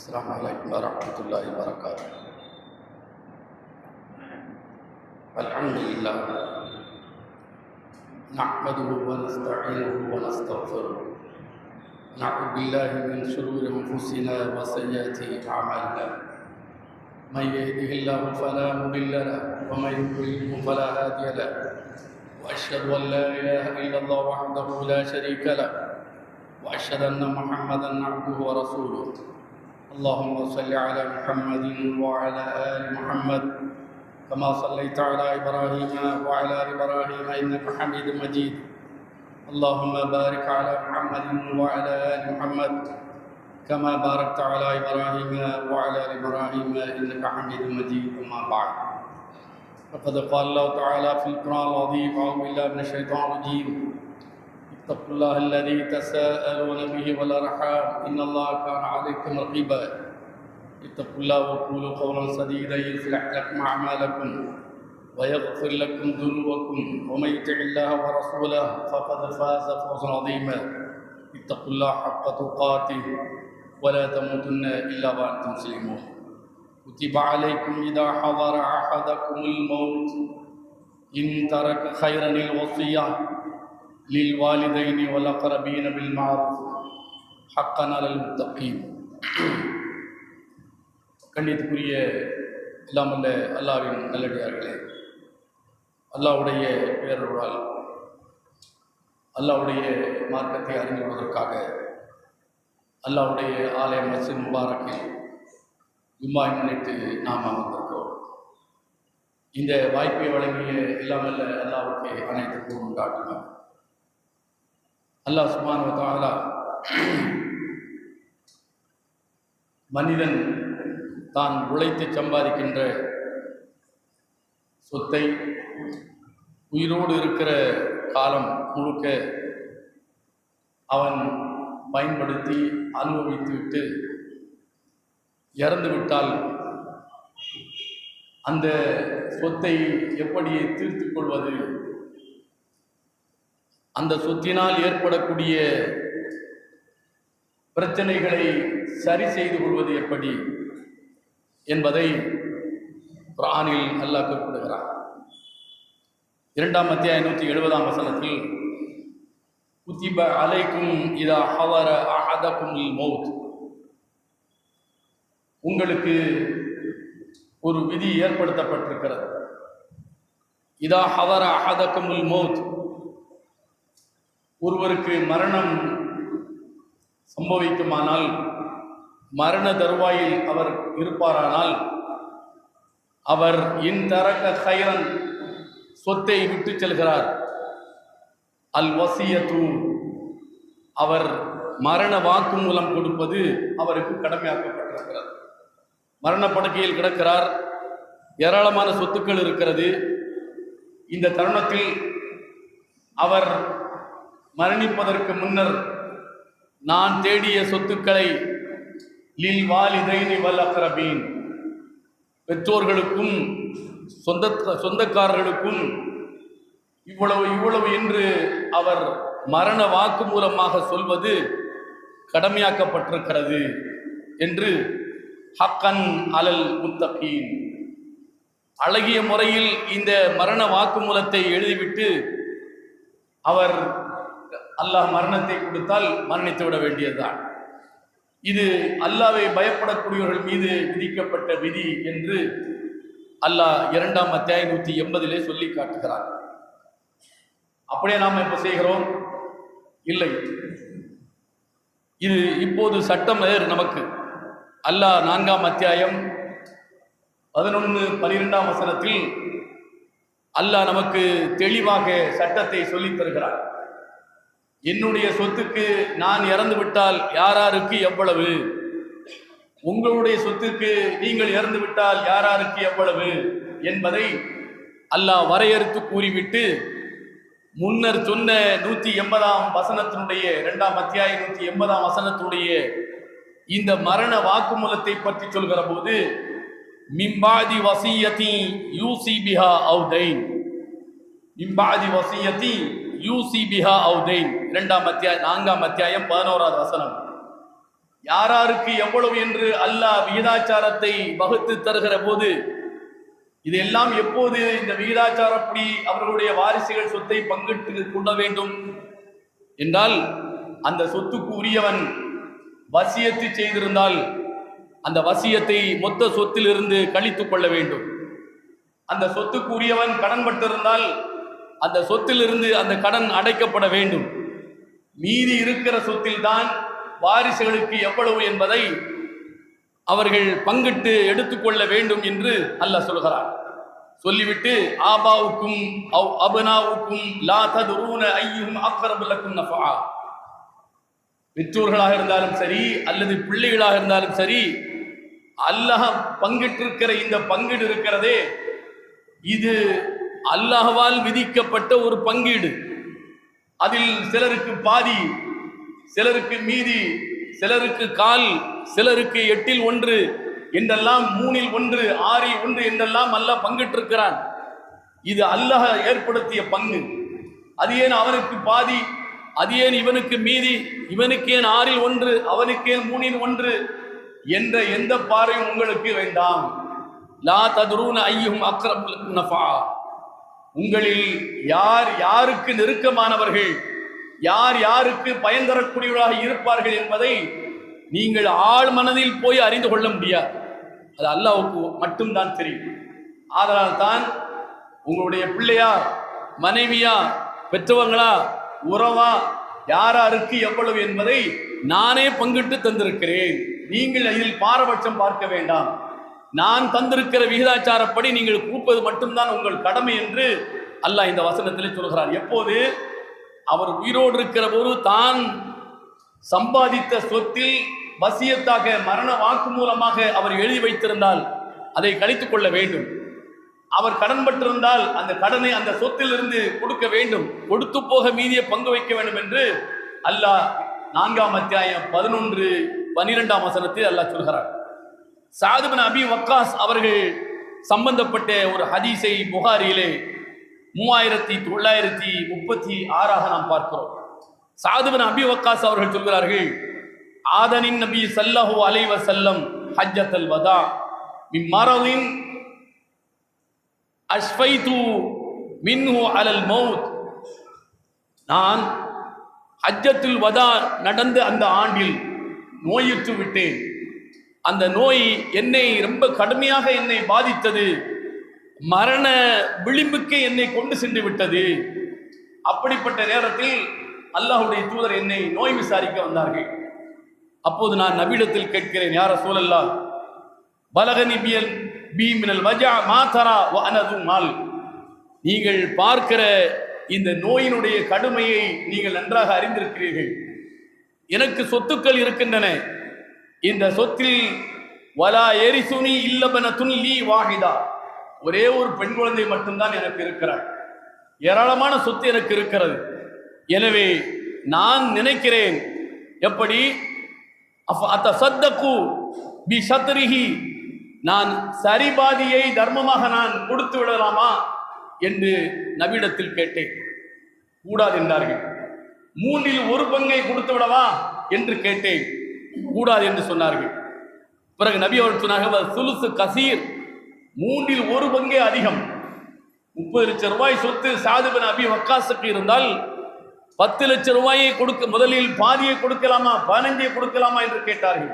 السلام عليكم ورحمة الله وبركاته. الحمد لله نحمده ونستعينه ونستغفره، نعوذ بالله من شرور أنفسنا وسيئات أعمالنا، من يهده الله فلا مضل له ومن يضلل فلا هادي له، وأشهد أن لا إله إلا الله وحده لا شريك له، وأشهد أن محمدا عبده ورسوله. اللهم صل على محمد وعلى آل محمد كما صليت على إبراهيم وعلى آل إبراهيم إنك حميد مجيد. اللهم بارك على محمد وعلى آل محمد كما باركت على إبراهيم وعلى آل إبراهيم إنك حميد مجيد. أما بعد، فقد قال الله تعالى في القرآن العظيم: أعوذ بالله من الشيطان الرجيم، اتقوا الله الذي تساءلون به والأرحام إن الله كان عليكم رقيبا. اتقوا الله وقولوا قولا سديدا يصلح لكم أعمالكم ويغفر لكم ذنوبكم ومن يطع الله ورسوله فقد فاز فوزا عظيما. اتقوا الله حق تقاته ولا تموتن إلا وأنتم مسلمون. كتب عليكم إذا حضر أحدكم الموت إن ترك خيرا الوصية للوالدين والأقربين بالمعروف حقا على المتقين. கண்ணியத்துக்குரிய இல்லாமல்ல அல்லாஹ்வின் நல்லடியார்களே, அல்லாஹ்வுடைய பேரருளால் அல்லாஹ்வுடைய மார்க்கத்தை அறிந்து கொள்வதற்காக அல்லாஹ்வுடைய ஆலய மஸ்ஜித் முபாரக்கில் ஜும்மாவை முன்னிட்டு நாம் அமர்ந்திருக்கிறோம். இந்த வாய்ப்பை வழங்கிய இல்லாமல்ல அல்லாஹ்வுக்கு அனைத்துக்கும் உண்டாட்டினார். அல்லாஹ் சுப்ஹானஹு வ தஆலா மனிதன் தான் உழைத்து சம்பாதிக்கின்ற சொத்தை உயிரோடு இருக்கிற காலம் முழுக்க அவன் பயன்படுத்தி அனுபவித்து விட்டு இறந்து விட்டால் அந்த சொத்தை எப்படி தீர்த்து கொள்வது, அந்த சொத்தினால் ஏற்படக்கூடிய பிரச்சனைகளை சரி செய்து கொள்வது எப்படி என்பதை குர்ஆனில் அல்லாஹ் குறிப்பிடுகிறார். 2ஆம் அத்தியாயம் 170ஆம் வசனத்தில் குத்திப அலைக்கும் இதா ஹவர அஹதகுமுல் மௌத், உங்களுக்கு ஒரு விதி ஏற்படுத்தப்பட்டிருக்கிறது. இதா ஹவர அஹதகுமுல் மௌத், ஒருவருக்கு மரணம் சம்பவிக்குமானால், மரண தருவாயில் அவர் இருப்பாரானால், அவர் இன் தரக்க கைரன், சொத்தை விட்டு செல்கிறார். அல் வசியத்து, அவர் மரண வாக்கு மூலம் கொடுப்பது அவருக்கு கடமையாக்கப்பட்டிருக்கிறது. மரணப்படுக்கையில் கிடக்கிறார், ஏராளமான சொத்துக்கள் இருக்கிறது. இந்த தருணத்தில் அவர் மரணிப்பதற்கு முன்னர் நான் தேடிய சொத்துக்களை லில் வாலிதைனி வல் அக்ரபீன், பெற்றோர்களுக்கும் சொந்தக்காரர்களுக்கும் இவ்வளவு இவ்வளவு என்று அவர் மரண வாக்கு மூலமாக சொல்வது கடமையாக்கப்பட்டிருக்கிறது என்று ஹக்கன் அலல் முத்தகீன், அழகிய முறையில் இந்த மரண வாக்குமூலத்தை எழுதிவிட்டு அவர் அல்லாஹ் மரணத்தை கொடுத்தால் மரணித்து விட வேண்டியதுதான். இது அல்லாஹ்வை பயப்படக்கூடியவர்கள் மீது விதிக்கப்பட்ட விதி என்று அல்லாஹ் 2ஆம் அத்தியாயம் 180 சொல்லி காட்டுகிறார். அப்படியே நாம் இப்ப செய்கிறோம்? இல்லை. இது இப்போது சட்டம் வேறு நமக்கு. அல்லாஹ் 4ஆம் அத்தியாயம் 11-12ஆம் வசனத்தில் அல்லாஹ் நமக்கு தெளிவாக சட்டத்தை சொல்லித் தருகிறார். என்னுடைய சொத்துக்கு நான் இறந்து விட்டால் யாராருக்கு எவ்வளவு, உங்களுடைய சொத்துக்கு நீங்கள் இறந்து விட்டால் யாராருக்கு எவ்வளவு என்பதை அல்லாஹ் வரையறுத்து கூறிவிட்டு முன்னர் சொன்ன 180ஆம் வசனத்தினுடைய 2ஆம் அத்தியாயம் 180ஆம் வசனத்தினுடைய இந்த மரண வாக்குமூலத்தை பற்றி சொல்கிற போது மிம்பாதி வசியத்தி யூசி பிஹா அவுதைன், மிம்பாதி வசியத்தி யூசி பிஹா அவுதைன், 2ஆம் அத்தியாயம் 4ஆம் அத்தியாயம் 11வது வசனம். யாராருக்கு எவ்வளவு என்று அல்லாஹ் விகிதாச்சாரத்தை வகுத்து தருகிற போது இதெல்லாம் எப்போது இந்த விகிதாச்சாரப்படி அவர்களுடைய வாரிசுகள் சொத்தை பங்கிட்டு கொள்ள வேண்டும் என்றால், அந்த சொத்துக்கு உரியவன் வசியத்து செய்திருந்தால் அந்த வசியத்தை மொத்த சொத்திலிருந்து கழித்துக் கொள்ள வேண்டும். அந்த சொத்துக்கு உரியவன் கடன் பட்டிருந்தால் அந்த சொத்திலிருந்து அந்த கடன் அடைக்கப்பட வேண்டும். மீதி இருக்கிற சொத்தில் தான் வாரிசுகளுக்கு எவ்வளவு என்பதை அவர்கள் பங்கிட்டு எடுத்துக்கொள்ள வேண்டும் என்று அல்லாஹ் சொல்கிறார். சொல்லிவிட்டு ஆபாவுக்கும் அபனாவுக்கும் லா ததுரூன ஐயுஹும் அக்ரபு லக்கும் நஃபா, பெற்றோர்களாக இருந்தாலும் சரி அல்லது பிள்ளைகளாக இருந்தாலும் சரி, அல்லாஹ் பங்கிட்டிருக்கிற இந்த பங்கீடு இருக்கிறதே, இது அல்லாஹ்வால் விதிக்கப்பட்ட ஒரு பங்கீடு. அதில் சிலருக்கு பாதி, சிலருக்கு மீதி, சிலருக்கு கால், சிலருக்கு 8/1 என்றெல்லாம் 3/1 6/1 என்றெல்லாம் அல்லாஹ் பங்கிட்டிருக்கிறான். இது அல்லாஹ் ஏற்படுத்திய பங்கு. அது ஏன் அவனுக்கு பாதி, அது ஏன் இவனுக்கு மீதி, இவனுக்கு ஏன் 6/1 அவனுக்கு ஏன் 3/1 என்ற எந்த பார்வையும் உங்களுக்கு வேண்டாம். லா ததுரூன ஐயுஹும் அக்ரபு லக்கும் நஃபா, உங்களில் யார் யாருக்கு நெருக்கமானவர்கள், யார் யாருக்கு பயன் தரக்கூடியவர்களாக இருப்பார்கள் என்பதை நீங்கள் ஆழ் மனதில் போய் அறிந்து கொள்ள முடியாது. அது அல்லாஹ்வுக்கு மட்டும்தான் தெரியும். ஆதலால் தான் உங்களுடைய பிள்ளையா, மனைவியா, பெற்றவங்களா, உறவா, யாராருக்கு எவ்வளவு என்பதை நானே பங்கிட்டு தந்திருக்கிறேன். நீங்கள் இதில் பாரபட்சம் பார்க்க வேண்டாம். நான் தந்திருக்கிற விகிதாச்சாரப்படி நீங்கள் கூப்பது மட்டும்தான் உங்கள் கடமை என்று அல்லாஹ் இந்த வசனத்தில் சொல்கிறார். எப்போது அவர் உயிரோடு இருக்கிற போது தான் சம்பாதித்த சொத்தில் வசியத்தாக மரண வாக்கு மூலமாக அவர் எழுதி வைத்திருந்தால் அதை கழித்துக் கொள்ள வேண்டும். அவர் கடன் பட்டிருந்தால் அந்த கடனை அந்த சொத்தில் இருந்து கொடுக்க வேண்டும். கொடுத்து போக மீதியை பங்கு வைக்க வேண்டும் என்று அல்லாஹ் 4ஆம் அத்தியாயம் 11-12ஆம் வசனத்தில் அல்லாஹ் சொல்கிறார். சாத் பின் அபி வக்காஸ் அவர்கள் சம்பந்தப்பட்ட ஒரு ஹதீஸை புகாரியிலே 3936 நாம் பார்க்கிறோம். சாத் பின் அபி வக்காஸ் அவர்கள் சொல்கிறார்கள், ஆதனின் நபி ஸல்லல்லாஹு அலைஹி வஸல்லம் ஹஜ்ஜத்துல் வதா மின் மரதின் அஷ்ஃபைது மின்ஹு அலல் மௌத், நான் ஹஜ்ஜத்துல் வதா நடந்த அந்த ஆண்டில் நோயுற்று விட்டேன். அந்த நோய் என்னை ரொம்ப கடுமையாக என்னை பாதித்தது, மரண விளிம்புக்கு என்னை கொண்டு சென்று விட்டது. அப்படிப்பட்ட நேரத்தில் அல்லாஹ்வுடைய தூதர் என்னை நோய் விசாரிக்க வந்தார்கள். அப்போது நான் நபியிடத்தில் கேட்கிறேன், யா ரசூலல்லாஹ், பலகனி பி மினல் வஜா மா தரா வ அனது மால், நீங்கள் பார்க்கிற இந்த நோயினுடைய கடுமையை நீங்கள் நன்றாக அறிந்திருக்கிறீர்கள். எனக்கு சொத்துக்கள் இருக்கின்றன. இந்த சொத்தில் வலா எரிசுனி இல்லபனதுன் லீ வாஹிதா, ஒரே ஒரு பெண் குழந்தை மட்டும்தான் எனக்கு இருக்கிறார். ஏராளமான சொத்து எனக்கு இருக்கிறது. எனவே நான் நினைக்கிறேன், எப்படி அத்தசத்தகு பி ஷத்ரிஹி, நான் சரிபாதியை தர்மமாக நான் கொடுத்து விடலாமா என்று நபியிடத்தில் கேட்டேன். கூடாது என்றார்கள். 1/3 பங்கை கொடுத்து விடவா என்று கேட்டேன். கூடாது என்று சொன்னார்கள். பிறகு நபி அவர்கள் சொன்னார்கள், சுலுசு கசீர், 1/3 பங்கே அதிகம். 30 லட்சம் ரூபாய் சொத்து சாத் பின் அபி வக்காஸுக்கு இருந்தால் 10 லட்சம் ரூபாயை கொடுக்க, முதலில் பாதியை கொடுக்கலாமா, 15 கொடுக்கலாமா என்று கேட்டார்கள்.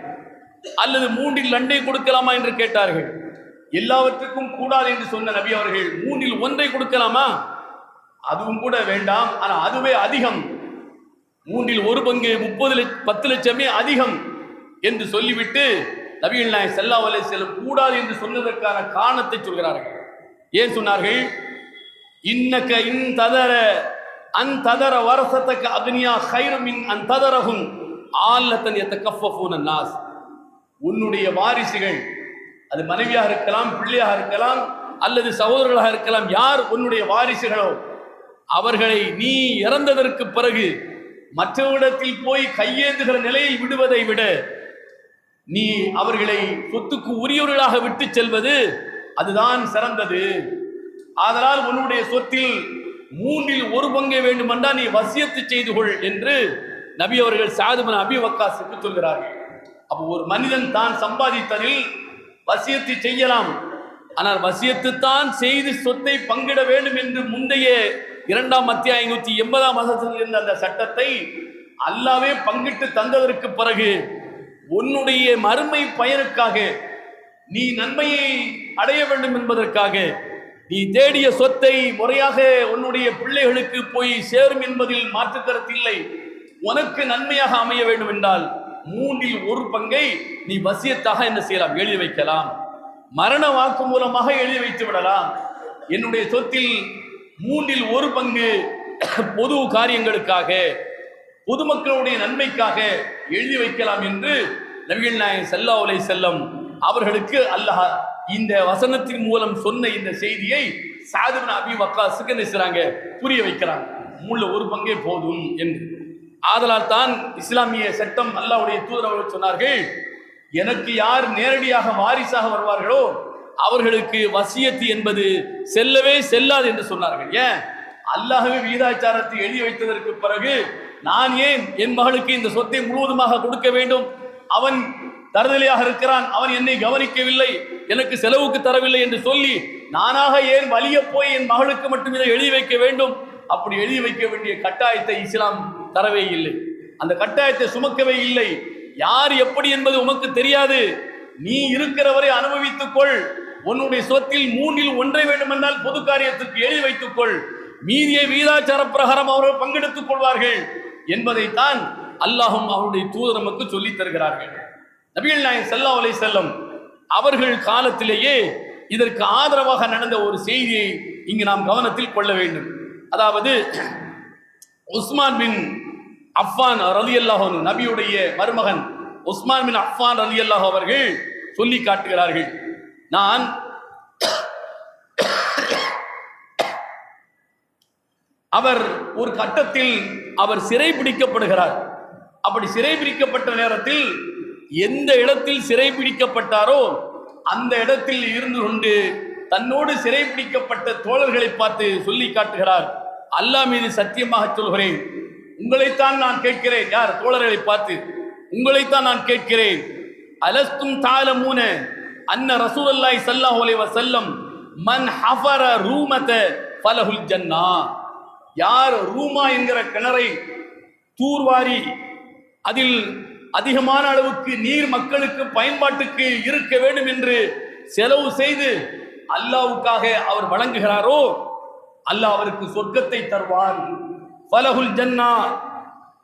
அல்லது 3/2 கொடுக்கலாமா என்று கேட்டார்கள். எல்லாவற்றுக்கும் கூடாது என்று சொன்ன நபி அவர்கள் 1/3 கொடுக்கலாமா, அதுவும் கூட வேண்டாம், ஆனால் அதுவே அதிகம், 1/3 பங்கு 10 லட்சமே அதிகம் என்று சொல்லிவிட்டு நபிகள் நாயகம் ஸல்லல்லாஹு அலைஹி வஸல்லம் கூடாது என்று சொன்னதற்கான காரணத்தை சொல்கிறார்கள். ஏன் சொன்னார்கள்? இன்னக இன் ததர அன் ததர வரசத்தக அக்னியா கைரு மின் அன் ததரஹும் ஆல்லத்தன் யதகஃபஃபூன நாஸ், உன்னுடைய வாரிசுகள், அது மனைவியாக இருக்கலாம், பிள்ளையாக இருக்கலாம், அல்லது சகோதரர்களாக இருக்கலாம், யார் உன்னுடைய வாரிசுகளோ அவர்களை நீ இறந்ததற்கு பிறகு மற்றவரிடத்தில் போய் கையேந்துகிற நிலையில் விடுவதை விட நீ அவர்களை சொத்துக்கு உரியவர்களாக விட்டு செல்வது அதுதான் சிறந்தது. ஆதலால் உன்னுடைய சொத்தில் 1/3 பங்கை வேண்டுமென்றால் நீ வசியத்து செய்து கொள் என்று நபி அவர்கள் சாத் பின் அபி வக்காஸுக்கு சொல்கிறார்கள். அப்போ ஒரு மனிதன் தான் சம்பாதித்ததில் வசியத்தை செய்யலாம். ஆனால் வசியத்து தான் செய்து சொத்தை பங்கிட வேண்டும் என்று முந்தைய 2ஆம் அத்தியாயம் 180ஆம் வசனத்தில் இருந்த அந்த சட்டத்தை அல்லாவே பங்கிட்டு தந்ததற்கு பிறகு உன்னுடைய மறுமை பயனுக்காக, நீ நன்மையை அடைய வேண்டும் என்பதற்காக, நீ தேடிய சொத்தை முறையாக உன்னுடைய பிள்ளைகளுக்கு போய் சேரும் என்பதில் மாற்று கருத்தில்லை. உனக்கு நன்மையாக அமைய வேண்டும் என்றால் 3இல் 1 பங்கை நீ வசியத்தாக என்ன செய்யலாம், எழுதி வைக்கலாம். மரண வாக்கு மூலமாக எழுதி வைத்து விடலாம். என்னுடைய சொத்தில் 3இல் 1 பங்கு பொது காரியங்களுக்காக, பொதுமக்களுடைய நன்மைக்காக எழுதி வைக்கலாம் என்று நபிகள் நாயகம் ஸல்லல்லாஹு அலைஹி வஸல்லம் அவர்களுக்கு அல்லாஹ் இந்த வசனத்தின் மூலம் சொன்ன இந்த செய்தியை சஅத் இப்னு அபி வக்காஸுக்கு என்ன செய்றாங்க, புரிய வைக்கிறாங்க. 3ல் 1 பங்கே போதும் என்று. ஆதலால் தான் இஸ்லாமிய சட்டம் அல்லாஹ்வுடைய தூதர் அவர்கள் சொன்னார்கள், எனக்கு யார் நேரடியாக வாரிசாக வருவார்களோ அவர்களுக்கு வசியத்து என்பது செல்லவே செல்லாது என்று சொன்னார்கள். ஏன்? அல்லாஹ்வே விகிதாச்சாரத்தை எழுதி வைத்ததற்கு பிறகு நான் ஏன் என் மகளுக்கு இந்த சொத்தை முழுவதுமாக கொடுக்க வேண்டும்? அவன் தருதலையாக இருக்கிறான், அவன் என்னை கவனிக்கவில்லை, எனக்கு செலவுக்கு தரவில்லை என்று சொல்லி நானாக ஏன் வலிய போய் என் மகளுக்கு மட்டும் இதை எழுதி வைக்க வேண்டும்? அப்படி எழுதி வைக்க வேண்டிய கட்டாயத்தை இஸ்லாம் தரவே இல்லை. அந்த கட்டாயத்தை சுமக்கவே இல்லை. யார் எப்படி என்பது உமக்கு தெரியாது, நீ இருக்கிறவரை அனுபவித்துக் கொள். உன்னுடைய சொத்தில் 3இல் 1 வேண்டும் என்றால் பொது காரியத்துக்கு எழுதி வைத்துக் கொள், மீதியை வீதாச்சார பிரகாரம் அவர்கள் பங்கெடுத்துக் கொள்வார்கள் என்பதைத்தான் அல்லாஹும் அவருடைய தூதர் நமக்கு சொல்லித் தருகிறார்கள். நபிகள் நாயகம் ஸல்லல்லாஹு அலைஹி வஸல்லம் அவர்கள் காலத்திலேயே இதற்கு ஆதரவாக நடந்த ஒரு செய்தியை இங்கு நாம் கவனத்தில் கொள்ள வேண்டும். அதாவது உஸ்மான் பின் அஃபான் ரலியல்லாஹு அன்ஹு, நபியுடைய மருமகன் உஸ்மான் பின் அஃபான் ரலியல்லாஹு அவர்கள் சொல்லி காட்டுகிறார்கள், நான் அவர் ஒரு கட்டத்தில் அவர் சிறை பிடிக்கப்படுகிறார். அப்படி சிறை பிடிக்கப்பட்ட நேரத்தில் எந்த இடத்தில் சிறை பிடிக்கப்பட்டாரோ அந்த இடத்தில் இருந்து கொண்டு தன்னோடு சிறை பிடிக்கப்பட்ட தோழர்களை பார்த்து சொல்லி காட்டுகிறார், அல்லாஹ் மீது சத்தியமாக சொல்கிறேன், உங்களைத்தான் நான் கேட்கிறேன். யார்? தோழர்களை பார்த்து உங்களைத்தான் நான் கேட்கிறேன். அலஸ்தும் தஅலமூன அன்ன ரசூலுல்லாஹி ஸல்லல்லாஹு அலைஹி வஸல்லம் மன் ஹஃபர ரூமத ஃபலஹுல் ஜன்னா, யார் ரூமா என்கிற கிணறை தூர்வாரி அதில் அதிகமான அளவுக்கு நீர் மக்களுக்கு பயன்பாட்டுக்கு இருக்க வேண்டும் என்று செலவு செய்து அல்லாஹ்வுக்காக அவர் வழங்குகிறாரோ அல்லாஹ் அவருக்கு சொர்க்கத்தை தருவான், ஃபலஹுல் ஜன்னா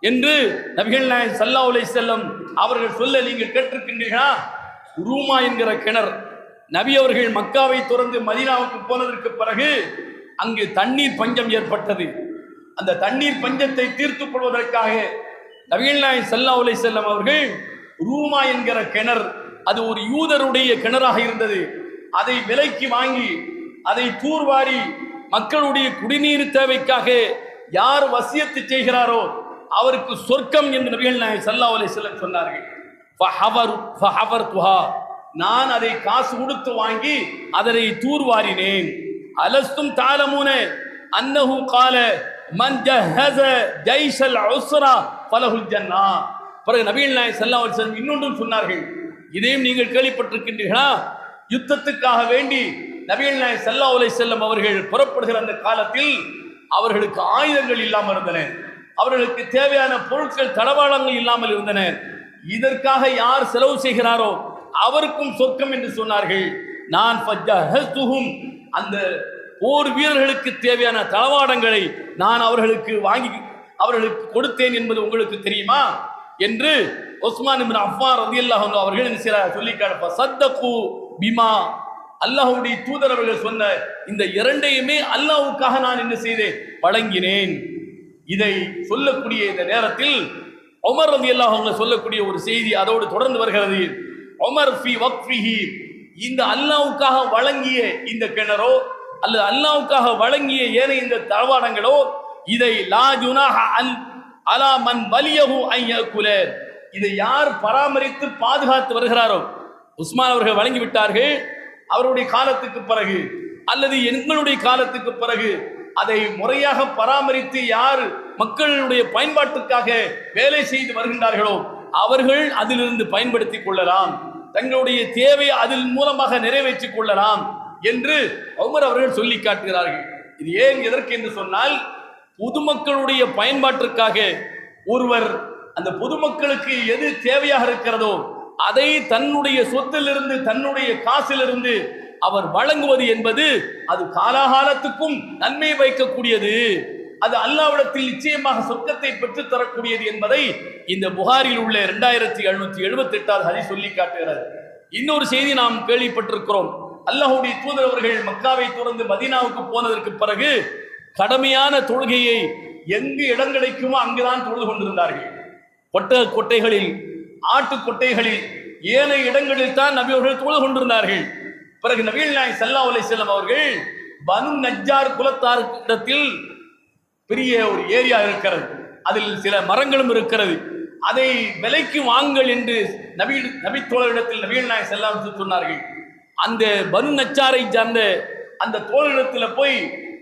என்று நபிகள் நாயகம் ஸல்லல்லாஹு அலைஹி வஸல்லம் அவர்கள் சொல்ல நீங்கள் கேட்டிருக்கின்றீர்களா? ரூமா என்கிற கிணறு, நபி அவர்கள் மக்காவை துறந்து மதீனாவுக்கு போனதற்கு பிறகு அங்கு தண்ணீர் பஞ்சம் ஏற்பட்டது. அந்த தண்ணீர் பஞ்சத்தை தீர்த்துக் கொள்வதற்காக நபிகள் நாயகம் ஸல்லல்லாஹு அலைஹி வஸல்லம் அவர்கள் ரூமா என்கிற கிணறு, அது ஒரு யூதருடைய கிணறாக இருந்தது, அதை விலைக்கு வாங்கி அதை தூர்வாரி மக்களுடைய குடிநீர் தேவைக்காக யார் வசியத்து செய்கிறாரோ அவருக்கு சொர்க்கம் என்று நபிகள் நாயகம் ஸல்லல்லாஹு அலைஹி வஸல்லம் சொன்னார்கள். ஃபஹவர்துஹா, நான் அதை காசு கொடுத்து வாங்கி அதனை தூர்வாரினேன். அலஸ்தும் தஅலமூன அன்னஹு قال மன் ஜஹஸ ஜைஷல் உஸ்ரா ஃபலஹுல் ஜன்னா. பிறகு நபிகள் நாயகம் ஸல்லல்லாஹு அலைஹி வஸல்லம் இன்னொன்றும் சொன்னார்கள், இதையும் நீங்கள் கேள்விப்பட்டிருக்கின்றீர்களா? யுத்தத்துக்காக வேண்டி நபிகள் நாயகம் ஸல்லல்லாஹு அலைஹி வஸல்லம் அவர்கள் புறப்படுகிற அந்த காலத்தில் அவர்களுக்கு ஆயுதங்கள் இல்லாமல் இருந்தன, அவர்களுக்கு தேவையான பொருட்கள் தளவாடங்கள் இல்லாமல் இருந்தன. இதற்காக யார் செலவு செய்கிறாரோ அவருக்கும் சொர்க்கம் என்று சொன்னார்கள். நான் ஃபஜஹஸ்துஹும், அந்த போர் வீரர்களுக்கு தேவையான தளவாடங்களை நான் அவர்களுக்கு வாங்கி அவர்களுக்கு கொடுத்தேன் என்பது உங்களுக்கு தெரியுமா என்று உஸ்மான் இப்னு அஃபான் ரலியல்லாஹு அன்ஹு அவர்கள் என்ன செய்றார் சொல்லி காட்ட சத்தகு பிமா, அல்லாஹ்வுடைய தூதர் அவர்கள் சொன்ன இந்த இரண்டையுமே அல்லாஹ்வுக்காக நான் என்ன செய்தேன், வழங்கினேன். இதை சொல்லக்கூடிய இந்த நேரத்தில் உமர் ரலியல்லாஹு அன்ஹு சொல்லக்கூடிய ஒரு செய்தி அதோடு தொடர்ந்து வருகிறது. உமர் ஃபி வக்ஃபிஹி, இந்த அல்லாஹ்வுக்காக வழங்கிய இந்த கிணறோ அல்லது அல்லாஹ்வுக்காக வழங்கிய ஏனைய இந்த தளவாடங்களோ இதை லா ஜுனாஹ அலா மன் வலியஹு அன் யகுல, இதை யார் பராமரித்து பாதுகாத்து வருகிறாரோ, உஸ்மான் அவர்கள் வழங்கி விட்டார்கள், அவருடைய காலத்துக்கு பிறகு அல்லது எங்களுடைய காலத்துக்கு பிறகு அதை முறையாக பராமரித்து யார் மக்களுடைய பயன்பாட்டுக்காக வேலை செய்து வருகின்றார்களோ அவர்கள் அதிலிருந்து பயன்படுத்திக் கொள்ளலாம், தங்களுடைய தேவையை அதில் மூலமாக நிறைவேற்றிக் கொள்ளலாம் என்று உமர் அவர்கள் சொல்லி காட்டுகிறார்கள். இது ஏன் எதற்கு என்று சொன்னால், பொதுமக்களுடைய பயன்பாட்டிற்காக ஒருவர் அந்த பொதுமக்களுக்கு எது தேவையாக இருக்கிறதோ அதை தன்னுடைய சொத்திலிருந்து தன்னுடைய காசிலிருந்து அவர் வழங்குவது என்பது அது காலாகாலத்துக்கும் நன்மை வைக்கக்கூடியது, அது அல்லாஹ்விடத்தில் நிச்சயமாக சொர்க்கத்தை பெற்றுத் தரக்கூடியது என்பதை இந்த புகாரில் உள்ள 2778 ஹதீஸ் சொல்லி காட்டுகிறது. இன்னொரு செய்தி நாம் கேள்விப்பட்டிருக்கிறோம். அல்லாஹ்வுடைய தூதர் அவர்கள் மக்காவை துறந்து மதீனாவுக்கு போனதற்கு பிறகு கடமையான தொழுகையை எங்கு இடம் கிடைக்குமோ அங்குதான் தொழுது கொண்டிருந்தார்கள். கொட்டைகளில், ஆட்டு கொட்டைகளில், ஏனைய இடங்களில் தான் நபி அவர்கள் தொழுது கொண்டிருந்தார்கள். பிறகு நபிகள் நாயகம் ஸல்லல்லாஹு அலைஹி வஸல்லம் அவர்கள் பனு நஜ்ஜார் குலத்தாரிடத்தில் பெரிய ஒரு ஏரியா இருக்கிறது, அதில் சில மரங்களும் இருக்கிறது, அதை விலைக்கு வாங்கல் என்று நபி தோழரிடத்தில் நபிகள் நாயகம் ஸல்லல்லாஹு அலைஹி வஸல்லம் சொன்னார்கள். அந்த பனு நஜ்ஜாரை சார்ந்த அந்த தோழரிடத்தில் போய்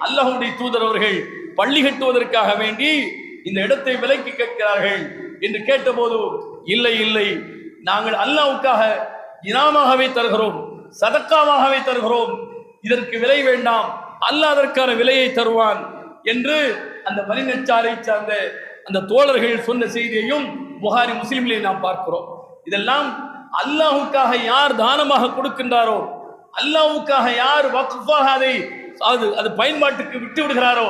அல்லாஹ்வுடைய தூதர் அவர்கள் பள்ளி கட்டுவதற்காக வேண்டி இந்த இடத்தை விலைக்கு கேட்கிறார்கள் என்று கேட்டபோது, இல்லை இல்லை, நாங்கள் அல்லாஹ்வுக்காக இனாமாகவே தருகிறோம், சதக்காவாகவே தருகிறோம், இதற்கு விலை வேண்டாம், அல்லாஹ் அதற்கான விலையை தருவான் என்று அந்த பனு நஜ்ஜாரை சார்ந்த அந்த தோழர்கள் சொன்ன செய்தியையும் புகாரி முஸ்லிமிலே நாம் பார்க்கிறோம். இதெல்லாம் அல்லாஹ்வுக்காக யார் தானமாக கொடுக்கின்றாரோ, அல்லாஹ்வுக்காக யார் வக்ஃபாக அது பயன்பாட்டுக்கு விட்டு விடுகிறாரோ,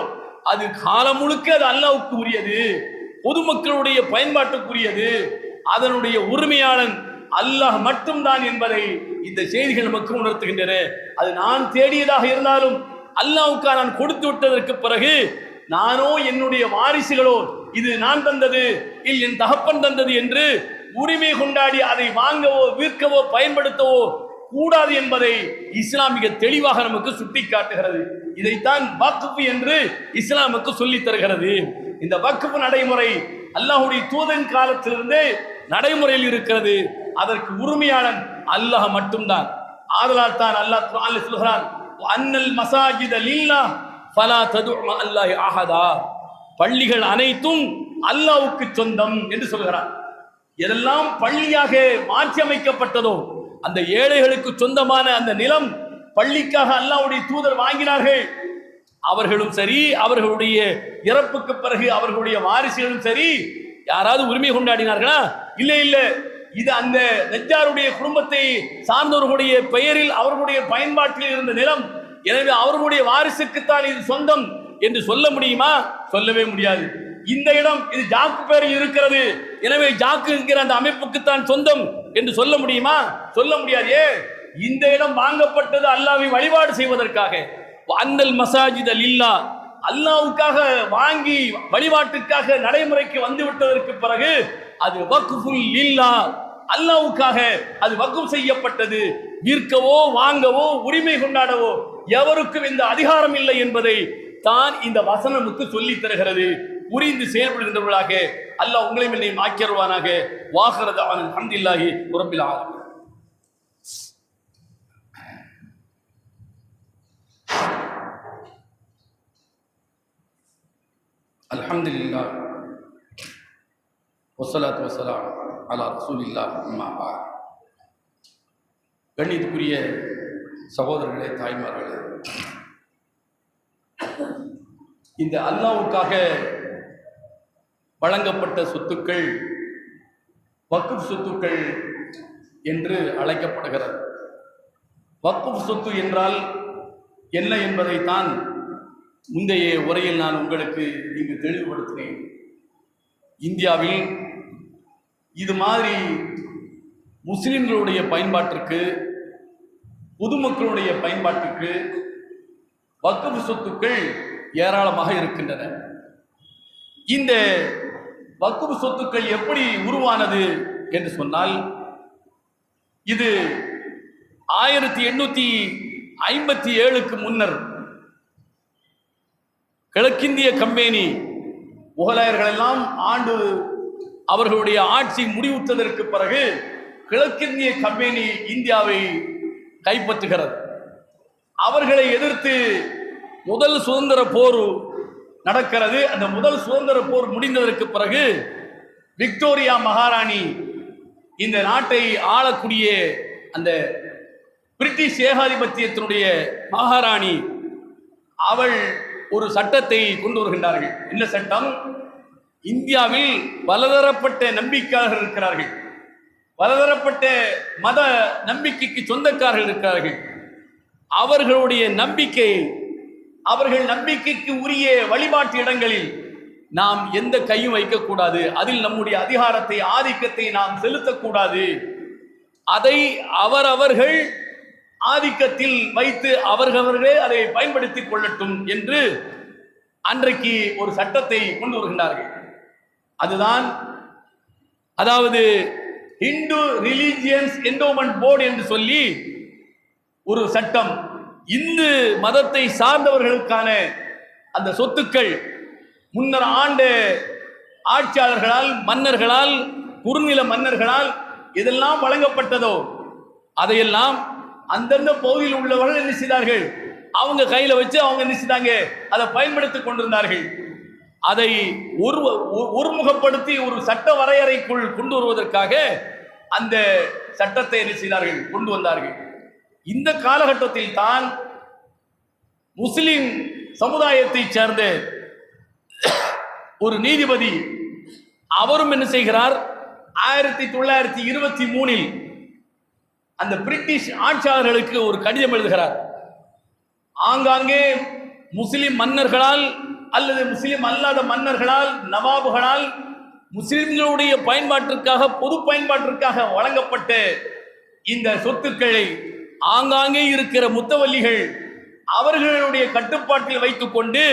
அது காலம் முழுக்க அது அல்லாஹ்வுக்கு உரியது, பொதுமக்களுடைய பயன்பாட்டுக்குரியது, அதனுடைய உரிமையாளன் அல்லாஹ் மட்டும்தான் என்பதை இந்த செய்திகள் நமக்கு உணர்த்துகின்றன. அது நான் தேடியதாக இருந்தாலும் அல்லாஹ்வுக்காக நான் கொடுத்து விட்டதற்கு பிறகு நானோ என்னுடைய வாரிசுகளோ இது நான் தந்தது, இல்லை என் தகப்பன் தந்தது என்று உரிமை கொண்டாடி அதை வாங்கவோ விற்கவோ பயன்படுத்தவோ கூடாது என்பதை இஸ்லாம் மிக தெளிவாக நமக்கு சுட்டி காட்டுகிறது. இதைத்தான் வக்ஃப் என்று இஸ்லாமுக்கு சொல்லி தருகிறது. இந்த வக்ஃப் நடைமுறை அல்லாஹ்வுடைய தூதரின் காலத்திலிருந்து நடைமுறையில் இருக்கிறது. அதற்கு உரிமையாளன் அல்லாஹ் மட்டும்தான். ஆதலால் தான் அல்லாஹ் குர்ஆனில் சொல்கிறான், அன்னல் மசாஜித லில்லாஹ் ஃபலா ததுஉ மஅல்லாஹி அஹதா, பள்ளிகள் அனைத்தும் அல்லாஹ்வுக்கு சொந்தம் என்று சொல்கிறான். எதெல்லாம் பள்ளியாக மாற்றி அமைக்கப்பட்டதோ, அந்த ஏழைகளுக்கு சொந்தமான அந்த நிலம் பள்ளிக்காக அல்லாஹ்வுடைய தூதர் வாங்கினார்கள். அவர்களும் சரி, அவர்களுடைய இறப்புக்கு பிறகு அவர்களுடைய வாரிசுகளும் சரி, யாராவது உரிமை கொண்டாடினார்களா? இல்லை இல்லை, இது அந்த நஜ்ஜாருடைய குடும்பத்தை சார்ந்தவர்களுடைய பெயரில் அவர்களுடைய பயன்பாட்டில் இருந்த நிலம், எனவே அவர்களுடைய வாரிசுக்குத்தான் இது சொந்தம் என்று சொல்ல முடியுமா? சொல்லவே முடியாது. இந்த இடம் இது ஜாக்கு பேரில் இருக்கிறது, எனவே ஜாக்கு என்கிற அந்த அமைப்புக்குத்தான் சொந்தம் என்று சொல்ல முடியுமா? சொல்ல முடியாது. இந்த இடம் வாங்கப்பட்டது அல்லாஹ்வை வழிபாடு செய்வதற்காக. அன்னல் மசாஜித லில்லாஹ், அல்லாஹ்வுக்காக வாங்கி வழிபாட்டுக்காக நடைமுறைக்கு வந்து விட்டதற்கு பிறகு அது வக்ஃபுல் லில்லாஹ், அல்லாஹ்வுக்காக அது வக்ஃப் செய்யப்பட்டது. விற்கவோ வாங்கவோ உரிமை கொண்டாடவோ எவருக்கும் இந்த அதிகாரம் இல்லை என்பதை தான் இந்த வசனமுக்கு சொல்லி தருகிறது. புரிந்து செயல்படுகின்றவர்களாக அல்லாஹ் உங்களையும் என்னையும் ஆக்கியருவானாக. வாஹிரு தஅவானா அல்ஹம்துலில்லாஹி ரப்பில் ஆலமீன். அல்ஹம்துலில்லாஹ் வஸ்ஸலாத்து வஸ்ஸலாம் அலா ரசூலில்லாஹ் அம்மா பஅத். கண்ணியத்துக்குரிய சகோதரர்களே, தாய்மார்களே, இந்த அல்லாஹ்வுக்காக வழங்கப்பட்ட சொத்துக்கள் வக்ஃப் சொத்துக்கள் என்று அழைக்கப்படுகிறது. வக்ஃப் சொத்து என்றால் என்ன என்பதைத்தான் முந்தைய உரையில் நான் உங்களுக்கு இங்கு தெளிவுபடுத்தினேன். இந்தியாவில் இது மாதிரி முஸ்லிம்களுடைய பயன்பாட்டிற்கு, பொதுமக்களுடைய பயன்பாட்டிற்கு வக்ஃப் சொத்துக்கள் ஏராளமாக இருக்கின்றன. இந்த வக்ஃப் சொத்துக்கள் எப்படி உருவானது என்று சொன்னால், இது 1857க்கு முன்னர் கிழக்கிந்திய கம்பெனி முகலாயர்கள் எல்லாம் ஆண்டு அவர்களுடைய ஆட்சி முடிவுற்றதற்கு பிறகு கிழக்கிந்திய கம்பெனி இந்தியாவை கைப்பற்றுகிறது. அவர்களை எதிர்த்து முதல் சுதந்திர போர் நடக்கிறது. அந்த முதல் சுதந்திர போர் முடிந்ததற்கு பிறகு விக்டோரியா மகாராணி இந்த நாட்டை ஆளக்கூடிய அந்த பிரிட்டிஷ் ஏகாதிபத்தியத்தினுடைய மகாராணி அவள் ஒரு சட்டத்தை கொண்டு வருகின்றார்கள். என்ன சட்டம்? இந்தியாவில் பலதரப்பட்ட நம்பிக்கையாளர்கள் இருக்கிறார்கள், பலதரப்பட்ட மத நம்பிக்கைக்கு சொந்தக்காரர்கள் இருக்கிறார்கள். அவர்களுடைய அவர்கள் நம்பிக்கைக்கு உரிய வழிபாட்டு இடங்களில் நாம் எந்த கையும் வைக்கக்கூடாது, அதில் நம்முடைய அதிகாரத்தை ஆதிக்கத்தை நாம் செலுத்தக்கூடாது, அதை அவர்கள் ஆதிக்கத்தில் வைத்து அவர்களே அதை பயன்படுத்திக் கொள்ளட்டும் என்று அன்றைக்கு ஒரு சட்டத்தை கொண்டு வருகின்றார்கள். அதுதான் அதாவது இந்து ரிலிஜியன்ஸ் என்டோமெண்ட் போர்டு என்று சொல்லி ஒரு சட்டம். இந்து மதத்தை சார்ந்தவர்களுக்கான அந்த சொத்துக்கள் முன்னர் ஆண்ட ஆட்சியாளர்களால், மன்னர்களால், குறுநில மன்னர்களால் எதெல்லாம் வழங்கப்பட்டதோ அதையெல்லாம் அந்தந்த பகுதியில் உள்ளவர்கள் என்ன செய்தார்கள், அவங்க கையில வச்சு அவங்க என்ன செய்தாங்க, அதை பயன்படுத்திக் கொண்டிருந்தார்கள். அதை ஒருமுகப்படுத்தி ஒரு சட்ட வரையறைக்குள் கொண்டு வருவதற்காக அந்த சட்டத்தை என்ன செய்தார்கள், கொண்டு வந்தார்கள். இந்த காலகட்டத்தில் தான் முஸ்லிம் சமுதாயத்தை சேர்ந்த ஒரு நீதிபதி அவரும் என்ன செய்கிறார், 1923 அந்த பிரிட்டிஷ் ஆட்சியாளர்களுக்கு ஒரு கடிதம் எழுதுகிறார். ஆங்காங்கே முஸ்லிம் மன்னர்களால் அல்லது முஸ்லிம் அல்லாத மன்னர்களால், நவாபுகளால் முஸ்லிம்களுடைய பயன்பாட்டிற்காக, பொது பயன்பாட்டிற்காக வழங்கப்பட்ட இந்த சொத்துக்களை ஆங்காங்கே இருக்கிற முத்தவல்லிகள் அவர்களுடைய கட்டுப்பாட்டில் வைத்துக் கொண்டு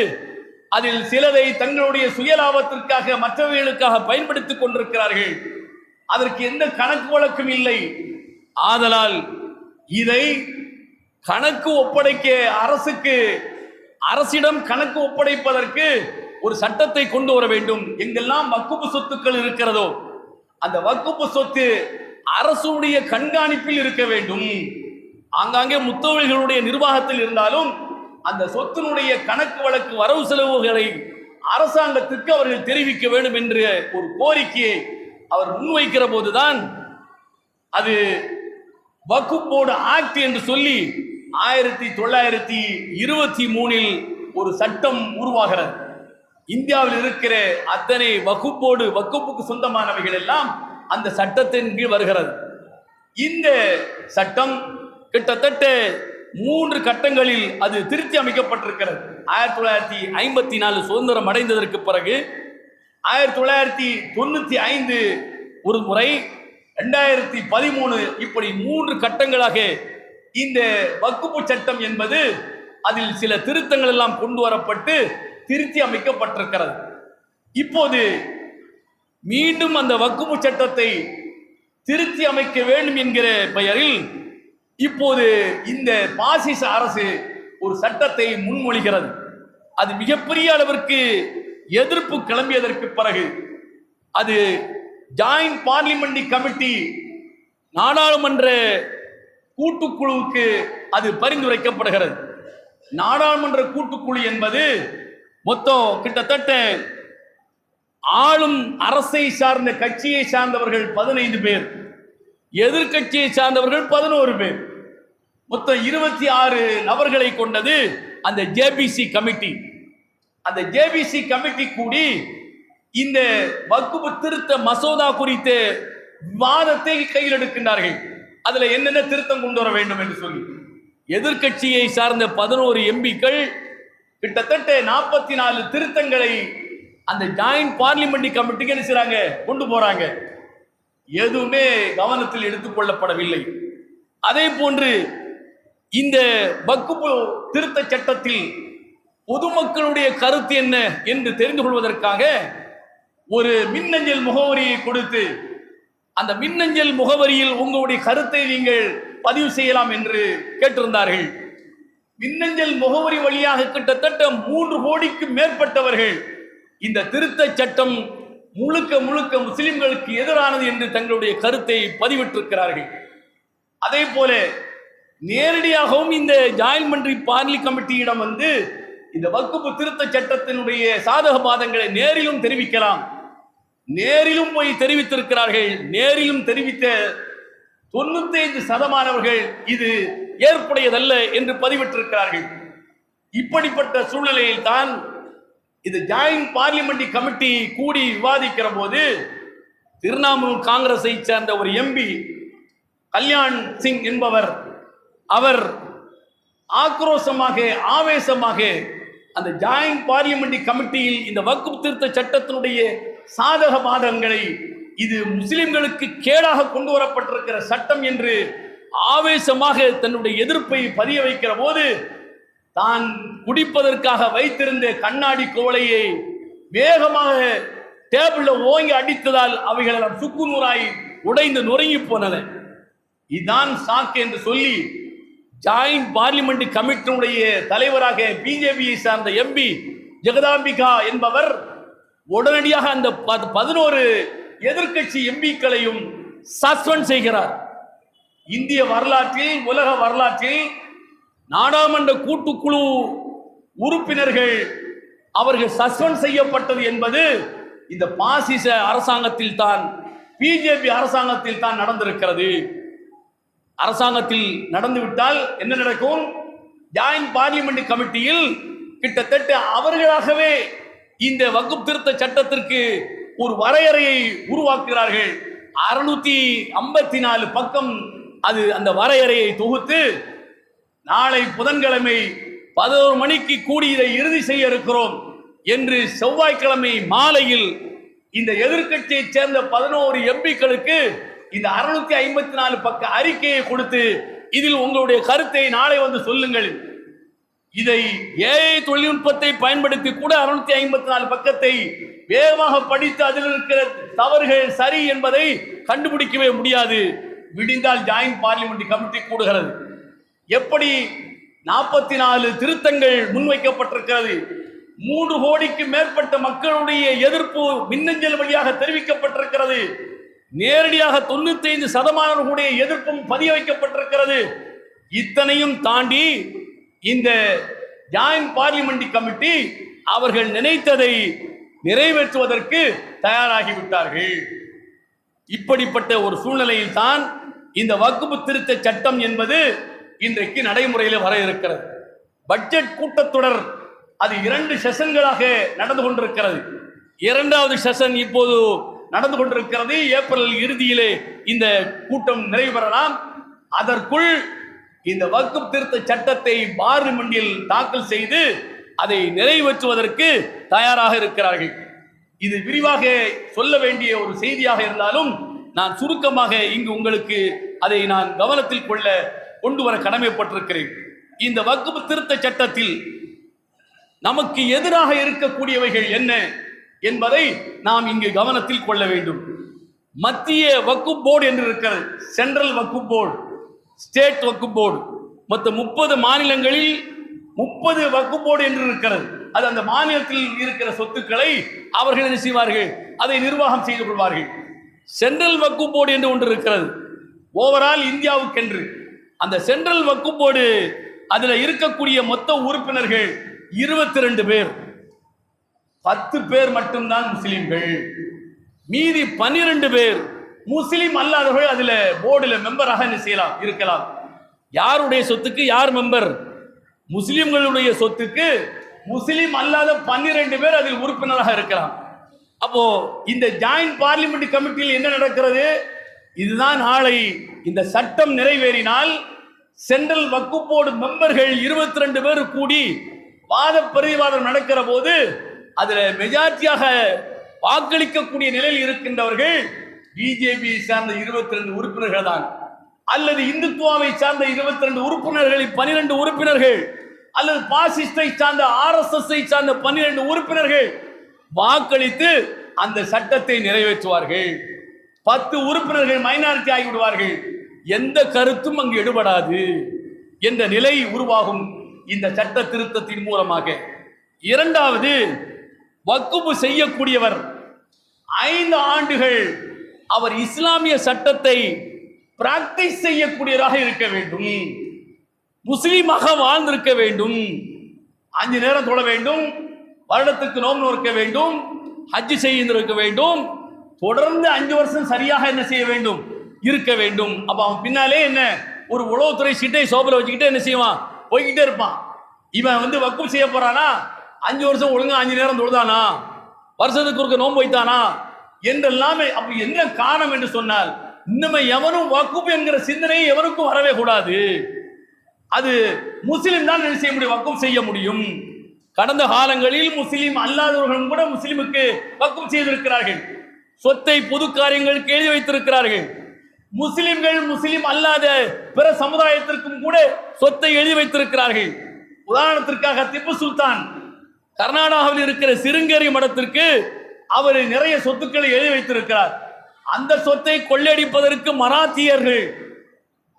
அதில் சிலதை தங்களுடைய சுயலாபத்திற்காக மற்றவர்களுக்காக பயன்படுத்திக் கொண்டிருக்கிறார்கள். அதற்கு எந்த கணக்கு வழக்கும் இல்லை. ஆதலால் இதை கணக்கு ஒப்படைக்க அரசிடம் கணக்கு ஒப்படைப்பதற்கு ஒரு சட்டத்தை கொண்டு வர வேண்டும். எங்கெல்லாம் வக்குப்பு சொத்துக்கள் இருக்கிறதோ அந்த வக்குப்பு சொத்து அரசுடைய கண்காணிப்பில் இருக்க வேண்டும். ஆங்காங்கே முத்தவழிகளுடைய நிர்வாகத்தில் இருந்தாலும் அந்த சொத்தினுடைய கணக்கு வழக்கு வரவு செலவுகளை அரசாங்கத்திற்கு அவர்கள் தெரிவிக்க வேண்டும் என்ற ஒரு கோரிக்கையை அவர் முன்வைக்கிற போதுதான் அது வக்ஃப் போர்டு ஆக்ட் என்று சொல்லி 1923 ஒரு சட்டம் உருவாகிறது. இந்தியாவில் இருக்கிற அத்தனை வக்ஃப் போர்டு, வக்ஃபுக்கு சொந்தமானவைகள் எல்லாம் அந்த சட்டத்தின் கீழ் வருகிறது. இந்த சட்டம் கிட்டத்தட்ட 3 கட்டங்களில் அது திருத்தி அமைக்கப்பட்டிருக்கிறது. 1954 சுதந்திரம் அடைந்ததற்கு பிறகு, 1995 ஒரு முறை, 2013 இப்படி 3 கட்டங்களாக இந்த வக்ஃப் சட்டம் என்பது அதில் சில திருத்தங்கள் எல்லாம் கொண்டு வரப்பட்டு திருத்தி அமைக்கப்பட்டிருக்கிறது. இப்போது மீண்டும் அந்த வக்ஃப் சட்டத்தை திருத்தி அமைக்க வேண்டும் என்கிற பெயரில் இப்போது இந்த பாசிச அரசு ஒரு சட்டத்தை முன்மொழிகிறது. அது மிகப்பெரிய அளவிற்கு எதிர்ப்பு கிளம்பியதற்கு பிறகு அது ஜாயிண்ட் பார்லிமெண்டரி கமிட்டி, நாடாளுமன்ற கூட்டுக்குழுவுக்கு அது பரிந்துரைக்கப்படுகிறது. நாடாளுமன்ற கூட்டுக்குழு என்பது மொத்தம் கிட்டத்தட்ட ஆளும் அரசை சார்ந்த கட்சியை சார்ந்தவர்கள் 15 பேர், எதிர்கட்சியை சார்ந்தவர்கள் 11 பேர், மொத்தம் 26 நபர்களை கொண்டது அந்த ஜேபிசி கமிட்டி. அந்த ஜேபிசி கமிட்டி கூடி இந்த வக்ஃப் திருத்த மசோதா குறித்த விவாதத்தை கையில் எடுக்கின்றார்கள். அதுல என்னென்ன திருத்தம் கொண்டு வர வேண்டும் என்று சொல்லி எதிர்கட்சியை சார்ந்த 11 எம்பிக்கள் கிட்டத்தட்ட 44 திருத்தங்களை அந்த ஜாயிண்ட் பார்லிமெண்டரி கமிட்டிக்கு என்ன செய்றாங்க, கொண்டு போறாங்க. எதுவுமே கவனத்தில் எடுத்துக்கொள்ளப்படவில்லை. அதே போன்று இந்த வக்ஃப் திருத்த சட்டத்தில் பொதுமக்களுடைய கருத்து என்ன என்று தெரிந்து கொள்வதற்காக ஒரு மின்னஞ்சல் முகவரியை கொடுத்து அந்த மின்னஞ்சல் முகவரியில் உங்களுடைய கருத்தை நீங்கள் பதிவு செய்யலாம் என்று கேட்டிருந்தார்கள். மின்னஞ்சல் முகவரி வழியாக கிட்டத்தட்ட 3 கோடிக்கு மேற்பட்டவர்கள் இந்த திருத்த சட்டம் முழுக்க முழுக்க முஸ்லிம்களுக்கு எதிரானது என்று தங்களுடைய கருத்தை பதிவிட்டிருக்கிறார்கள். அதே போல நேரடியாகவும் இந்த ஜாயின்ட் பார்லி கமிட்டியிடம் வந்து இந்த வக்ஃப் திருத்த சட்டத்தினுடைய சாதக பாதங்களை நேரிலும் தெரிவிக்கலாம். நேரிலும் போய் தெரிவித்திருக்கிறார்கள். நேரிலும் தெரிவித்த 95% இது ஏற்புடையதல்ல என்று பதிவிட்டிருக்கிறார்கள். இப்படிப்பட்ட சூழ்நிலையில் தான் இது ஜாயிண்ட் பார்லிமெண்ட் கமிட்டி கூடி விவாதிக்கிற போது திரிணாமுல் காங்கிரஸை சேர்ந்த ஒரு எம்பி கல்யாண் சிங் என்பவர் அவர் ஆக்ரோஷமாக ஆவேசமாக அந்த ஜாயிண்ட் பார்லிமெண்ட் கமிட்டியில் இந்த வக்ஃப் திருத்த சட்டத்தினுடைய சாதக பாதகங்களை இது முஸ்லிம்களுக்கு கேடாக கொண்டு வரப்பட்டிருக்கிற சட்டம் என்று ஆவேசமாக தன்னுடைய எதிர்ப்பை பதிய வைக்கிற போது தான் குடிப்பதற்காக வைத்திருந்த கண்ணாடி குவளையை வேகமாக டேபிள்ல ஓங்கி அடித்ததால் அவைகள் சுக்கு நூறாய் உடைந்து நொறுங்கி போனன. இதுதான் சாக்கு என்று சொல்லி ஜாயிண்ட் பார்லிமெண்ட் கமிட்டியினுடைய தலைவராக பிஜேபியை சார்ந்த எம்பி ஜெகதாம்பிகா என்பவர் உடனடியாக அந்த 11 எதிர்க்கட்சி எம்பிக்களையும் சஸ்பெண்ட் செய்கிறார். இந்திய வரலாற்றில் உலக வரலாற்றில் நாடாளுமன்ற கூட்டுக்குழு உறுப்பினர்கள் அவர்கள் சஸ்பெண்ட் செய்யப்பட்டது என்பது இந்த பாசிச அரசாங்கத்தில் தான், பிஜேபி அரசாங்கத்தில் தான் நடந்திருக்கிறது. அரசாங்கத்தில் நடந்துவிட்டால் என்ன நடக்கும்? ஜாயிண்ட் பார்லிமெண்ட் கமிட்டியில் கிட்டத்தட்ட அவர்களாகவே இந்த வக்ஃப் திருத்த சட்டத்திற்கு ஒரு வரையறையை உருவாக்குகிறார்கள். 654 பக்கம் அது அந்த வரையறையை தொகுத்து நாளை புதன்கிழமை 11 மணிக்கு கூடி இதை இறுதி செய்ய இருக்கிறோம் என்று செவ்வாய்க்கிழமை மாலையில் இந்த எதிர்க்கட்சியை சேர்ந்த 11 எம்பிக்களுக்கு இந்த 654 பக்க அறிக்கையை கொடுத்து இதில் உங்களுடைய கருத்தை நாளை வந்து சொல்லுங்கள். இதை ஏஐ தொழில்நுட்பத்தை பயன்படுத்தி கூட 654 பக்கத்தை வேகமாக படித்து அதில் இருக்கிற தவறுகள் சரி என்பதை கண்டுபிடிக்கவே முடியாது. விடிந்தால் ஜாயிண்ட் பார்லிமெண்ட் கமிட்டி கூடுகிறது. எப்படி 44 திருத்தங்கள் முன்வைக்கப்பட்டிருக்கிறது. 3 கோடிக்கு மேற்பட்ட மக்களுடைய எதிர்ப்பு மின்னஞ்சல் வழியாக தெரிவிக்கப்பட்டிருக்கிறது. நேரடியாக 95% எதிர்ப்பும் பதிய வைக்கப்பட்டிருக்கிறது. இத்தனையும் தாண்டி இந்த ஜாயிண்ட் பார்லிமெண்ட் கமிட்டி அவர்கள் நினைத்ததை நிறைவேற்றுவதற்கு தயாராகிவிட்டார்கள். இப்படிப்பட்ட ஒரு சூழ்நிலையில் தான் இந்த வக்ஃப் திருத்த சட்டம் என்பது இன்றைக்கு நடைமுறையில் வர இருக்கிறது. பட்ஜெட் கூட்டத்தொடர் அது 2 செஷன்களாக நடந்து கொண்டிருக்கிறது. 2வது செஷன் இப்போது நடந்து கொண்டிருக்கிறது. ஏப்ரல் இறுதியிலே இந்த கூட்டம் நிறைவு பெறலாம். அதற்குள் இந்த வக்ஃப் திருத்த சட்டத்தை பார்லிமெண்டில் தாக்கல் செய்து அதை நிறைவேற்றுவதற்கு தயாராக இருக்கிறார்கள். இது விரிவாக சொல்ல வேண்டிய ஒரு செய்தியாக இருந்தாலும் நான் சுருக்கமாக இங்கு உங்களுக்கு அதை நான் கவனத்தில் கொண்டு வர கடமைப்பட்டிருக்கிறேன். இந்த வக்ஃப் திருத்த சட்டத்தில் நமக்கு எதிராக இருக்கக்கூடியவைகள் என்ன என்பதை நாம் இங்கு கவனத்தில் கொள்ள வேண்டும். மத்திய வக்ஃப் போர்டு என்று இருக்கிறது. சென்ட்ரல் வக்ஃப் போர்டு, ஸ்டேட் வக்ஃப் போர்டு, மொத்த 30 மாநிலங்களில் 30 வக்ஃப் போர்டு என்று இருக்கிறது. அது அந்த மாநிலத்தில் இருக்கிற சொத்துக்களை அவர்கள் என்ன செய்வார்கள்? அதை நிர்வாகம் செய்து கொள்வார்கள். சென்ட்ரல் வக்ஃப் போர்டு என்று ஒன்று இருக்கிறது, ஓவரால் இந்தியாவுக்கென்று. அந்த சென்ட்ரல் வக்ஃப் போர்டு அதுல இருக்கக்கூடிய மொத்த உறுப்பினர்கள் 22 பேர். 10 பேர் மட்டும்தான் முஸ்லிம்கள். மீதி 12 பேர் முஸ்லிம் அல்லாதவர்கள் அதுல போர்டுல மெம்பராக என்ன செய்யலாம், இருக்கலாம். யாருடைய சொத்துக்கு யார் மெம்பர்? முஸ்லிம்களுடைய சொத்துக்கு முஸ்லிம் அல்லாத 12 பேர் அதில் உறுப்பினராக இருக்கலாம். அப்போ இந்த ஜாயிண்ட் பார்லிமெண்ட் கமிட்டியில் என்ன நடக்கிறது? இதுதான் நாளை இந்த சட்டம் நிறைவேறினால் சென்ட்ரல் வக்ஃப் போர்டு மெம்பர்கள் 22 பேர் கூடி வாத பிரதிவாதம் நடக்கிற போது அதுல மெஜாரிட்டியாக வாக்களிக்கக்கூடிய நிலையில் இருக்கின்றவர்கள் பிஜேபி சார்ந்த 22 உறுப்பினர்கள் தான், அல்லது இந்துத்துவாவை சார்ந்த 22 உறுப்பினர்களில் 12 உறுப்பினர்கள், அல்லது பாசிஸ்டை சார்ந்த RSS சார்ந்த 12 உறுப்பினர்கள் வாக்களித்து அந்த சட்டத்தை நிறைவேற்றுவார்கள். 10 உறுப்பினர்கள் மைனாரிட்டி ஆகிவிடுவார்கள். எந்த கருத்தும் அங்கு எடுபடாது என்ற நிலை உருவாகும் இந்த சட்ட திருத்தத்தின் மூலமாக. இரண்டாவது, வக்ஃப் செய்யக்கூடியவர் 5 ஆண்டுகள் அவர் இஸ்லாமிய சட்டத்தை பிராக்டிஸ் செய்யக்கூடியவராக இருக்க வேண்டும், முஸ்லீமாக வாழ்ந்திருக்க வேண்டும், 5 நேரம் தொழ வேண்டும், வருடத்துக்கு நோன்பு நோக்க வேண்டும், ஹஜ் செய்திருக்க வேண்டும், தொடர்ந்து 5 வருஷம் சரியாக என்ன செய்ய வேண்டும், இருக்க வேண்டும். அப்ப அவன் பின்னாலே என்ன ஒரு உளவுத்துறை சீட்டை சோபல வச்சுக்கிட்டு என்ன செய்வான், போய்கிட்டே இருப்பான். இவன் வந்து வக்குப் செய்ய போறானா, 5 வருஷம் ஒழுங்கா 5 நேரம் தொழுதானா, வருஷத்துக்கு ஒருக்க நோன்பு வைத்தானா என்றெல்லாமே. அப்ப என்ன காரணம் என்று சொன்னால், இன்னுமே எவனும் வக்குப் என்கிற சிந்தனை எவனுக்கும் வரவே கூடாது. அது முஸ்லிம் தான் என்ன செய்ய முடியும், வக்குப் செய்ய முடியும். கடந்த காலங்களில் முஸ்லிம் அல்லாதவர்களும் கூட முஸ்லிமுக்கு வக்குப் செய்திருக்கிறார்கள். சொத்தை பொது காரியங்களுக்கு எழுதி வைத்திருக்கிறார்கள். முஸ்லிம்கள் முஸ்லிம் அல்லாத பிற சமுதாயத்திற்கும் கூட சொத்தை எழுதி வைத்திருக்கிறார்கள். உதாரணத்திற்காக திப்பு சுல்தான் கர்நாடகாவில் இருக்கிற சிருங்கேரி மடத்திற்கு அவர் நிறைய சொத்துக்களை எழுதி வைத்திருக்கிறார். அந்த சொத்தை கொள்ளையடிப்பதற்கு மராத்தியர்கள்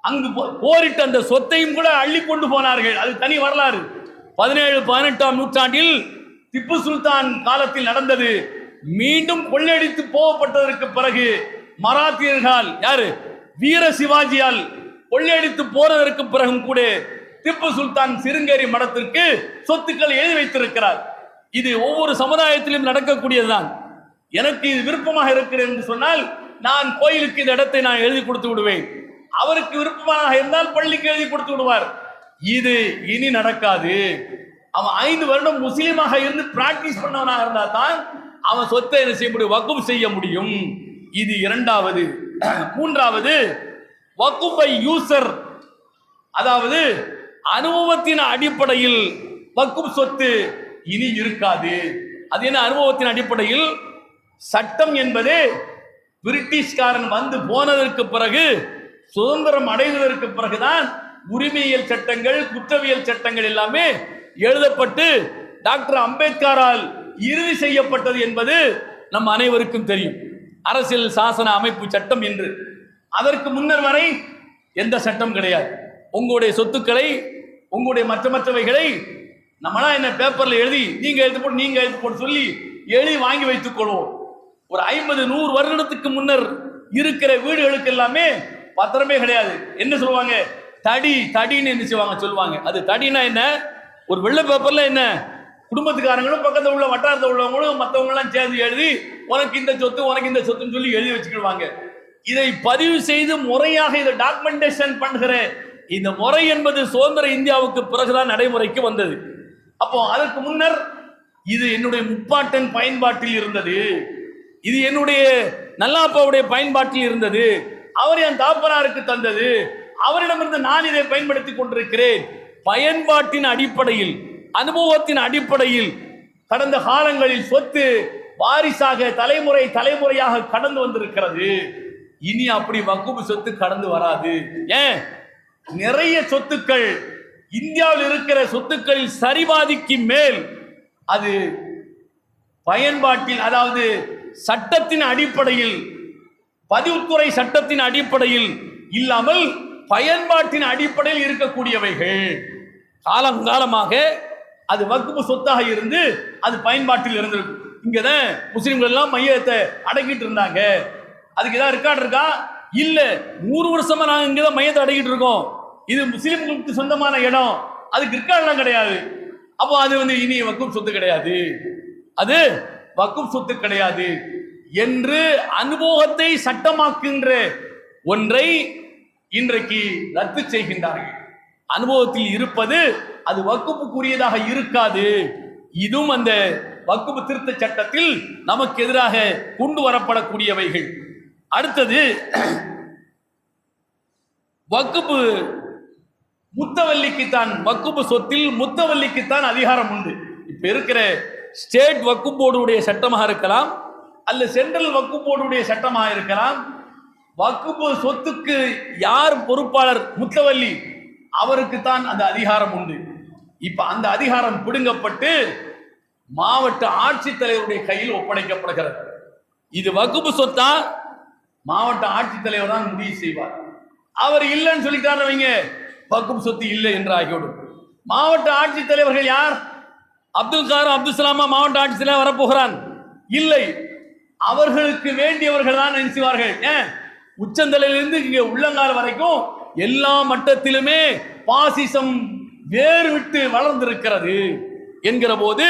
அங்கு போரிட்டு அந்த சொத்தையும் கூட அள்ளி கொண்டு போனார்கள். அது தனி வரலாறு. 17-18ஆம் நூற்றாண்டில் திப்பு சுல்தான் காலத்தில் நடந்தது. மீண்டும் கொள்ளையடித்து போகப்பட்டதற்கு பிறகு மராத்தியர்கள் யாரு, வீர சிவாஜியால் கொள்ளையடித்து போறதற்கு பிறகும் கூட திப்பு சுல்தான் சிருங்கேரி மடத்திற்கு சொத்துக்களை எழுதி வைத்திருக்கிறார். இது ஒவ்வொரு சமுதாயத்திலும் நடக்கக்கூடியதுதான். எனக்கு இது விருப்பமாக இருக்கிறது என்று சொன்னால் நான் கோயிலுக்கு இந்த இடத்தை நான் எழுதி கொடுத்து விடுவேன். அவருக்கு விருப்பமாக இருந்தால் பள்ளிக்கு எழுதி கொடுத்து விடுவார். இது இனி நடக்காது. அவன் 5 வருடம் முஸ்லீமாக இருந்து பிராக்டிஸ் பண்ணவனாக இருந்தா தான் அவன் சொத்தை என்ன செய்ய முடியும், வக்குப் செய்ய முடியும். இது இரண்டாவது. மூன்றாவது, வக்குஃபை யூசர், அதாவது அனுபவத்தின் அடிப்படையில் வக்குப் சொத்து இனி இருக்காது. அது என்ன அனுபவத்தின் அடிப்படையில்? சட்டம் என்பது பிரிட்டிஷ்காரன் வந்து போனதற்கு பிறகு, சுதந்திரம் அடைவதற்கு பிறகுதான் உரிமையியல் சட்டங்கள், குற்றவியல் சட்டங்கள் எல்லாமே எழுதப்பட்டு டாக்டர் அம்பேத்கரால் இறுதி செய்யப்பட்டது என்பது நம் அனைவருக்கும் தெரியும். அரசியல் சாசன அமைப்பு சட்டம் என்று. அதற்கு முன்னர் வரை எந்த சட்டம் கிடையாது. உங்களுடைய சொத்துக்களை, உங்களுடைய மற்றவைகளை நம்மளா என்ன பேப்பர்ல எழுதி நீங்க எழுத்து போட்டு சொல்லி எழுதி வாங்கி வைத்துக் கொள்வோம். ஒரு 50-100 வருடத்துக்கு முன்னர் இருக்கிற வீடுகளுக்கு எல்லாமே பத்திரமே கிடையாது. என்ன சொல்லுவாங்க, தடின்னு என்ன சொல்லுவாங்க. அது தடினா என்ன, ஒரு வெள்ளை பேப்பர்ல என்ன குடும்பத்துக்காரங்களும் பக்கத்தில் உள்ள வட்டாரத்தில் உள்ளவங்களும் மற்றவங்க எல்லாம் சேர்ந்து எழுதி உனக்கு இந்த சொத்துன்னு சொல்லி எழுதி வச்சுக்கிடுவாங்க. இதை பதிவு செய்து முறையாக இதை டாக்குமெண்டேஷன் பண்ணுகிற இந்த முறை என்பது சுதந்திர இந்தியாவுக்கு பிறகுதான் நடைமுறைக்கு வந்தது. அப்போ அதற்கு முன்னர் இது என்னுடைய முப்பாட்டன் பயன்பாட்டில் இருந்தது, இது என்னுடைய நல்லாப்பாவுடைய பயன்பாட்டில் இருந்தது, அவர் என் தாப்பனாருக்கு தந்தது, அவரிடமிருந்து நான் இதை பயன்படுத்தி கொண்டிருக்கிறேன். பயன்பாட்டின் அடிப்படையில், அனுபவத்தின் அடிப்படையில் கடந்த காலங்களில் சொத்து வாரிசாக தலைமுறையாக கடந்து வந்திருக்கிறது. இனி அப்படி வக்குப் சொத்து கடந்து வராது. ஏன், நிறைய சொத்துக்கள் இந்தியாவில் இருக்கிற சொத்துக்களில் சரிபாதிக்கு மேல் அது பயன்பாட்டில், அதாவது சட்டத்தின் அடிப்படையில், பதிவுத்துறை சட்டத்தின் அடிப்படையில் இல்லாமல் பயன்பாட்டின் அடிப்படையில் இருக்கக்கூடியவைகள். காலங்காலமாக அது வக்குப் சொத்தாக இருந்து அது பயன்பாட்டில் இருந்திருக்கு. இங்கதான் முஸ்லிம்கள் எல்லாம் மையத்தை அடக்கிட்டு இருந்தாங்க. அதுக்கு ஏதாவது ரெக்கார்டு இருக்கா? இல்ல. 100 வருஷமா நாங்க இங்கதான் மையத்தை அடக்கிட்டு இருக்கோம். இது முஸ்லிம்களுக்கு சொந்தமான இடம், அதுக்கு ரெக்கார்ட்லாம் கிடையாது. அப்போ அது இனி வக்குப் சொத்து கிடையாது, அது வக்குப் சொத்து கிடையாது என்று அனுபவத்தை சட்டமாக்குகின்ற ஒன்றை இன்றைக்கு ரத்து செய்கின்றார்கள். அனுபவத்தில் இருப்பது அது வக்குப்புக்குரியதாக இருக்காது. இதுவும் அந்த வக்குப் திருத்த சட்டத்தில் நமக்கு எதிராக கொண்டு வரப்படக்கூடியவைகள். அடுத்தது, வக்குப் முத்தவல்லிக்குத்தான், வக்குப் சொத்தில் முத்தவல்லிக்குத்தான் அதிகாரம் உண்டு. இப்ப இருக்கிற ஸ்டேட் வக்குப் போர்டுடைய சட்டமாக இருக்கலாம், அல்ல சென்ட்ரல் வக்குப் போர்டுடைய சட்டமாக இருக்கலாம். வக்குப் சொத்துக்கு யார் பொறுப்பாளர், முத்தவல்லி, அவருக்குத்தான் அந்த அதிகாரம் உண்டு. இப்ப அந்த அதிகாரம் பிடுங்கப்பட்டு மாவட்ட ஆட்சித்தலைவருடைய கையில் ஒப்படைக்கப்படுகிறது. இது வக்குப் சொத்தா, மாவட்ட ஆட்சித்தலைவர் தான் முடிவு செய்வார். அவர் இல்லைன்னு சொல்லிட்டாருவீங்க, வக்குப் சொத்து இல்லை என்று ஆகிவிடும். மாவட்ட ஆட்சித்தலைவர்கள் யார்? அப்துல் கார் அப்துல் சலாமா மாவட்ட ஆட்சித்தலைவர் வரப்போகிறான்? இல்லை. அவர்களுக்கு வேண்டியவர்கள் தான் என்ன செய்வார்கள்? உச்சந்தலையிலிருந்து இங்கே உள்ளங்கால் வரைக்கும் எல்லா மட்டத்திலுமே பாசிசம் வேறு விட்டு வளர்ந்திருக்கிறது என்கிற போது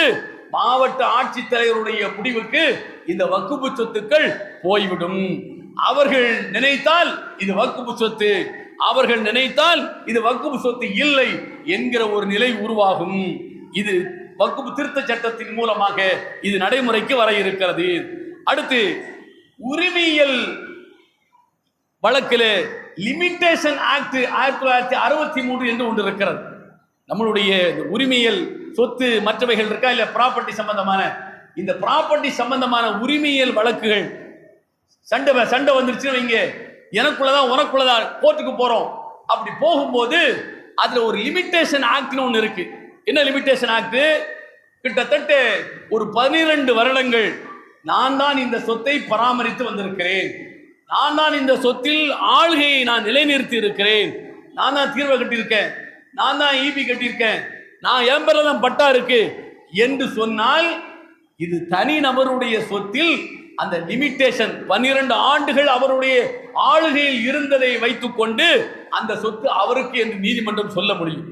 மாவட்ட ஆட்சித்தலைவருடைய முடிவுக்கு இந்த வக்குப்பு சொத்துக்கள் போய்விடும். அவர்கள் நினைத்தால் இது வக்குப்பு சொத்து, அவர்கள் நினைத்தால் இது வக்குப்பு சொத்து இல்லை என்கிற ஒரு நிலை உருவாகும். இது வக்குப்பு திருத்த சட்டத்தின் மூலமாக இது நடைமுறைக்கு வர இருக்கிறது. அடுத்து உரிமையியல் வழக்கில் லிமிட்டேஷன் ஆக்ட் 1963 என்று ஒன்று இருக்கிறது. நம்மளுடைய உரிமையியல் சொத்து மற்றவைகள் இருக்கா இல்ல, ப்ராப்பர்ட்டி சம்பந்தமான இந்த ப்ராப்பர்ட்டி சம்பந்தமான உரிமையியல் வழக்குகள் சண்டை வந்துருச்சுன்னு வைங்க, எனக்குள்ளதான் உனக்குள்ளதான் கோர்ட்டுக்கு போறோம். அப்படி போகும்போது அதுல ஒரு லிமிட்டேஷன் ஆக்ட்னு ஒன்று இருக்கு. என்ன லிமிட்டேஷன் ஆக்ட்? கிட்டத்தட்ட ஒரு 12 வருடங்கள் நான் தான் இந்த சொத்தை பராமரித்து வந்திருக்கிறேன், நான் தான் இந்த சொத்தில் ஆள்கையை நான் நிலைநிறுத்தி இருக்கிறேன், நான் தான் தீர்வை கட்டியிருக்கேன், நான் தான் ஈபி கட்டியிருக்கேன், நான் என் பேர்ல தான் பட்டா இருக்கு என்று சொன்னால் இது தனி நபருடைய சொத்தில் அந்த லிமிட்டேஷன் 12 ஆண்டுகள் அவருடைய ஆளுகையில் இருந்ததை வைத்துக்கொண்டு அந்த சொத்து அவருக்கு என்று நீதிமன்றம் சொல்ல முடியும்.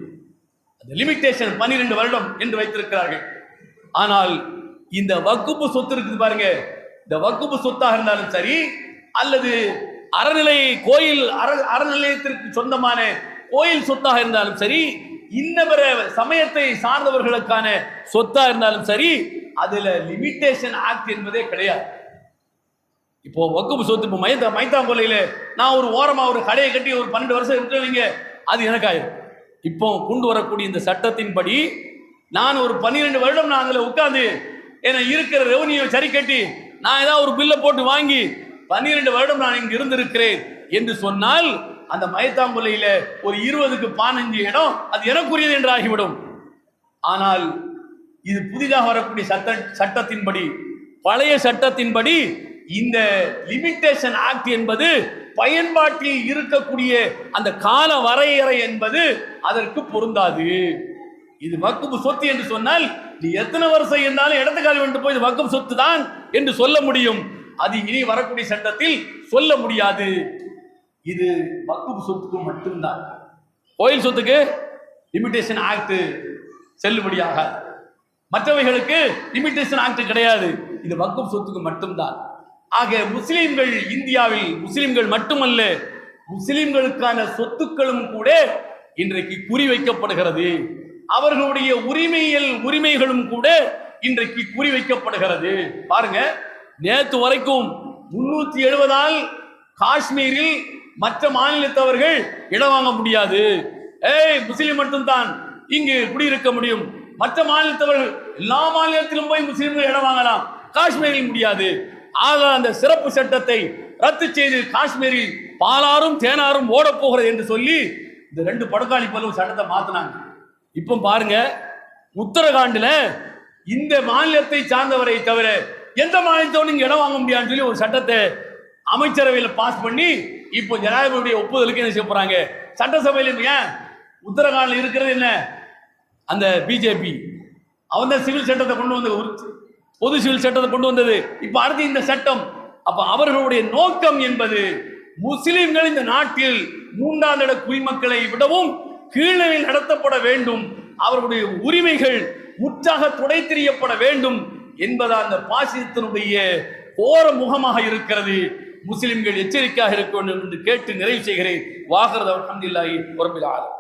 அந்த லிமிட்டேஷன் 12 வருடம் என்று வைத்திருக்கிறார்கள். ஆனால் இந்த வக்குப்பு சொத்து இருக்குது பாருங்க, இந்த வக்குப்பு சொத்தாக இருந்தாலும் சரி அல்லது அறநிலை கோயில் அறநிலையத்திற்கு சொந்தமான கோயில் சொத்தாக இருந்தாலும் சரி, இன்னபிற சமயத்தை சார்ந்தவர்களுக்கான சொத்தா இருந்தாலும் சரி, அதுல லிமிட்டேஷன் ஆக்ட் என்பதே கிடையாது. இப்போ வக்குப்பு சொத்து, இப்போ மைத்தாங்கொல்லையில நான் ஒரு ஓரமா ஒரு கடையை கட்டி ஒரு 12 வருஷம் இருக்கிறவங்க அது எனக்காயிரும். இப்போ கொண்டு வரக்கூடிய இந்த சட்டத்தின்படி நான் ஒரு 12 வருடம் நான் அதுல உட்கார்ந்து என இருக்கிற ரெவன்யூ சரி கட்டி நான் ஏதாவது ஒரு பில்லை போட்டு வாங்கி 12 வருடம் நான் இங்கு இருந்திருக்கிறேன் என்று சொன்னால் அந்த மயத்தாங்குலையில ஒரு 20க்கு 15 இடம் அது எனக்குரியது என்று ஆகிவிடும். ஆனால் இது புதிதாக வரக்கூடிய சட்டத்தின்படி, பழைய சட்டத்தின்படி இந்த லிமிட்டேஷன் ஆக்ட் என்பது பயன்பாட்டில் இருக்கக்கூடிய அந்த கால வரையறை என்பது அதற்கு பொருந்தாது. இது வக்குப்பு சொத்து என்று சொன்னால் நீ எத்தனை வருஷம் இருந்தாலும் இடத்துக்கால் வந்து போய் வக்குப்பு சொத்து தான் என்று சொல்ல முடியும். அது இனி வரக்கூடிய சட்டத்தில் சொல்ல முடியாது. இது வக்குப்பு சொத்துக்கு மட்டும்தான். கோயில் சொத்துக்கு லிமிட்டேஷன் ஆக்ட் செல்லுபடியாக, மற்றவைகளுக்கு லிமிட்டேஷன் ஆக்ட் கிடையாது. இது வக்குப்பு சொத்துக்கு மட்டும்தான். ஆக முஸ்லிம்கள், இந்தியாவில் முஸ்லிம்கள் மட்டுமல்ல, முஸ்லிம்களுக்கான சொத்துக்களும் கூட இன்றைக்கு குறிவைக்கப்படுகிறது. அவர்களுடைய உரிமைகளும் கூட இன்றைக்கு குறிவைக்கப்படுகிறது. பாருங்க, நேற்று வரைக்கும் 370 காஷ்மீரில் மற்ற மாநிலத்தவர்கள் இடம் வாங்க முடியாது, முஸ்லிம் மட்டும்தான் இங்கு குடியிருக்க முடியும், மற்ற மாநிலத்தவர்கள் எல்லா மாநிலத்திலும் போய் முஸ்லிம்கள் இடம் வாங்கலாம், காஷ்மீரில் முடியாது. ஆக அந்த சிறப்பு சட்டத்தை ரத்து செய்து காஷ்மீரில் பாலாரும் தேனாரும் ஓட போகிறது என்று சொல்லி இந்த 2 படுகாலி பலவும் சட்டத்தை மாத்தினாங்க. இப்போ பாருங்க, உத்தரகாண்டில் இந்த மாநிலத்தை சார்ந்தவரை தவிர எந்த மாநிலத்தோடு இங்க இடம் வாங்க முடியாதுன்னு சொல்லி ஒரு சட்டத்தை அமைச்சரவையில் பாஸ் பண்ணி இப்போ ஜனாதிபதியுடைய ஒப்புதலுக்கு என்ன செய்ய போறாங்க, சட்டசபையில். ஏன் உத்தரகாண்டில் இருக்கிறது என்ன, அந்த பிஜேபி அவன் தான் சிவில் சட்டத்தை கொண்டு வந்தது, பொது சிவில் சட்டத்தை கொண்டு வந்தது. இப்ப அடுத்து இந்த சட்டம். அப்ப அவர்களுடைய நோக்கம் என்பது முஸ்லிம்கள் இந்த நாட்டில் 3ஆம் இட குடிமக்களை விடவும் கீழே நடத்தப்பட வேண்டும், அவர்களுடைய உரிமைகள் முற்றாக துடைத்தெறியப்பட வேண்டும் என்பது அந்த பாசிசத்தினுடைய கோர முகமாக இருக்கிறது. முஸ்லிம்கள் எச்சரிக்கையாக இருக்க வேண்டும் என்று கேட்டு நிறைவு செய்கிறேன். வாகரத் அல்ஹம்துலில்லாஹி ரப்பில் ஆலமீன்.